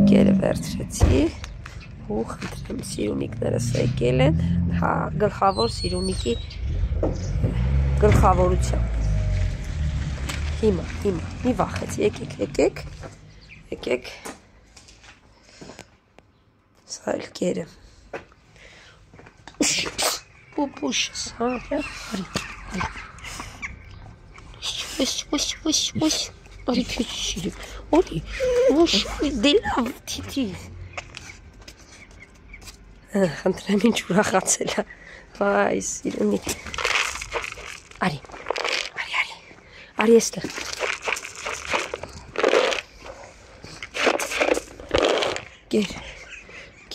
Կերը վերցրեցի ու խնդրեմ սիրունիկներս եկել են, հա, գլխավոր սիրունիկի գլխավորությամբ։ Հիմա, մի վախեց, եկեք, սա էլ կերը։ Պուպուշս, հա, արի քեչ շիրիկ, օրի, դե լավ, թիթի։ Խնդրեմ ինչ ուրախացել է, վայ, սիրունիկ, արի եստեղ,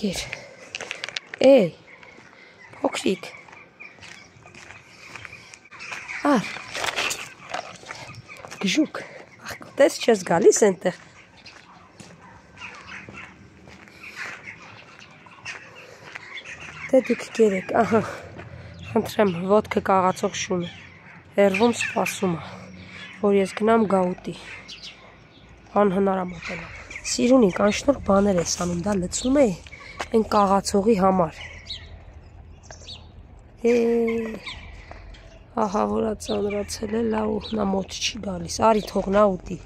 կեր, էй, փոքրիկ, ար, գժուկ, տես չես գալիս ենտեղ, դե դուք կերեք, ահա, խնդրեմ, ոտքը կաղացող շունը, հերվում սպասում է, որ ես գնամ գաուտի, անհնար է մոտենալ, սիրունիկ, անշնոր բաներ ես անում, դա լծում է են կաղացողի համար, ահա որա ծանրացել է, լավ ու նա մոտ չի գալիս, արի թող նա ուտի,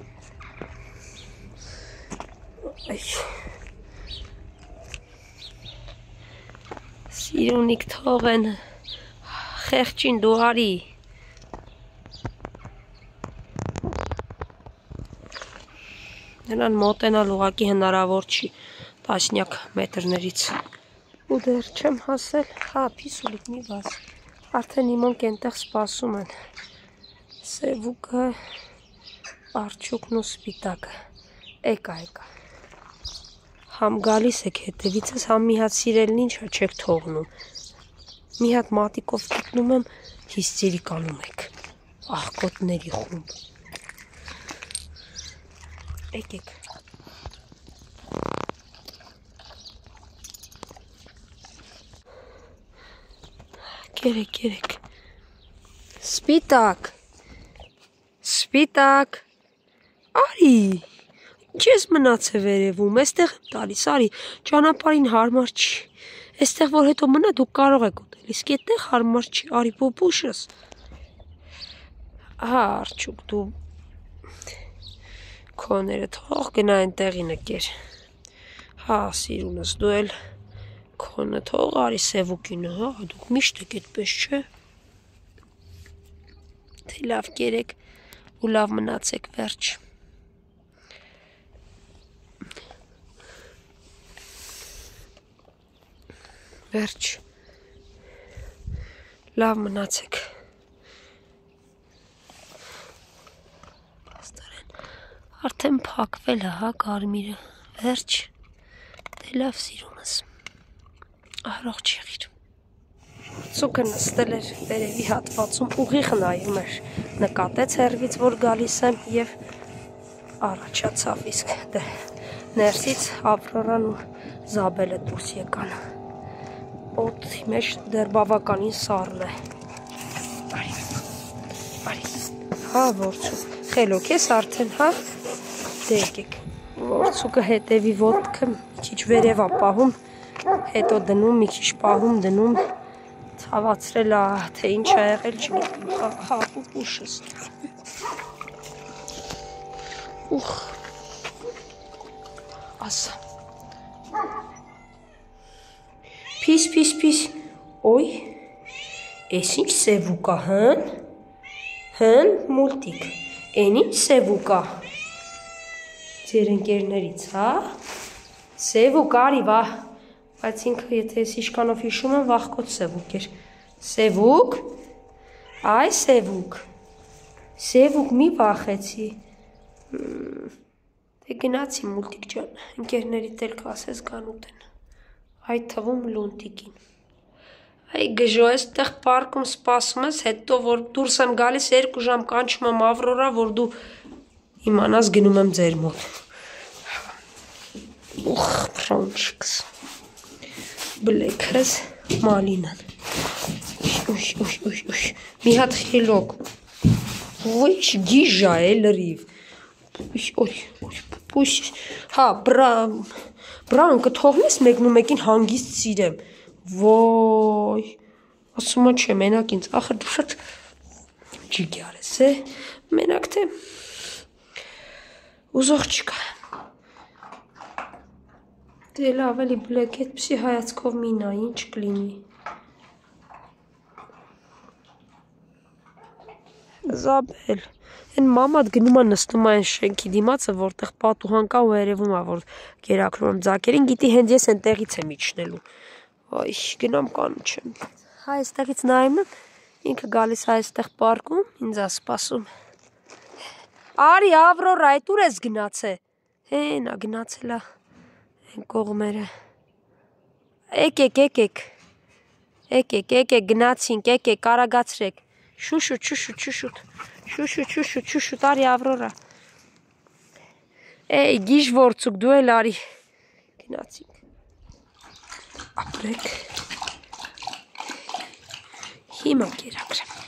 սիրունիկ թող են, խեղճին դու արի, նրան մոտենալ ուղղակի հնարավոր չի տասնյակ մետրներից ու դեռ չեմ հասել, հա, պիսուլիկ մի վազ, արդեն իմանք ենտեղ սպասում են, սևուկը, արջուկն ու սպիտակը, եկա, համ գալիս եք հետևիցս, համ մի հատ սիրելն ինչա չեք թողնում, մի հատ մատիկով գտնում եմ, հիստերիկ անում եք, աղկոտների խումբ, եկեք, կերեք, սպիտակ, արի, ինչ ես մնաց է վերևում, եստեղ եմ տալիս, արի, ճանապարին հարմար չի, եստեղ որ հետո մնա դուք կարող եք ուտել, իսկ ետեղ հարմար չի, արի պուպուշս, հա, արջուկ, դու քոները թող գնա են տեղինը կեր, հա, սիրունս, դու էլ քոնը թող արի սևուկինը, հա, դուք միշտ եք այդպես չէ, թե լավ կերեք ու լավ մնացեք վերջ, լավ մնացեք, արդեն փակվել է, հա, կարմիրը, վերջ, դե լավ սիրունս, առողջ եղիր, ծուկը նստել էր վերևի հատվածում, ուղիղ նայում էր, նկատեց հեռվից, որ գալիս եմ և առաջացավ իսկ, դե, ներսից Ավրորան ու Զաբելը դուրս եկան, օդի մեջ դեռ բավականին սառն է, արի, հա, ворցուկ, խելոք ես արդեն, հա, դե եկեք, ворցուկը հետևի ոտքը մի քիչ վերև է պահում, հետո դնում, մի քիչ պահում, դնում, ցավացրել է, թե ինչ է եղել, չգիտեմ, հա, պուպուշս, ուխ, ասա, Պիս, ոյ, ես ինչ սևուկ է, հն, մուլտիկ, են ինչ սևուկ է, ձեր ընկերներից, հա, սևուկ արի, վա, բայց ինքը, եթե ես իշկանով հիշում եմ, վախկոտ սևուկ էր, սևուկ, այ սևուկ, մի վախեցի, դե գնացի մուլտիկ ջան, ընկերներիդ էլ կասես գան ուտեն, այդ թվում լունտիկին, այ գժո ես տեղ պարկում սպասում ես, հետո որ դուրս եմ գալիս 2 ժամ կանչում եմ Ավրորա, որ դու իմանաս գնում եմ ձեր մոտ, ուխ, պրոնչիկս, բլեքս, մալինան, մի հատ խիլոք, ոչ գիժա է լրիվ, Հա, բրան կթողնես մեկն ու մեկին հանգիստ սիրեմ։ Ոյ, ասում չէ, մենակ ինձ, ախր դու շատ ջիգ արես, մենակ թե ուզող չկա։ Դե լավ էլի բլեք, այդպիսի հայացքով մի նայ, ինչ կլինի։ Զաբել, են մամատ գնում է նստում այն շենքի դիմացը, որտեղ պատուհան կա ու երևում է, որ կերակրում եմ ձակերին, գիտի հենց ես են տեղից եմ իջնելու։ Այ, գնամ կանուչեմ։ Հայ այստեղից նայում եմ, ինքը գալիս է այստեղ պարկում, ինձ է սպասում։ Արի, Ավրորա, այդ ուր ես գնացե։ Հեն, գնացել է այն կողմերը։ Եկեք, գնացինք, եկեք, արագացրեք։ Շուշուտ, արի Ավրորա։ Էй, գիժ ворցուկ, դու էլ արի։ Գնացինք։ Ապրեք։ Հիմա կերակրեմ։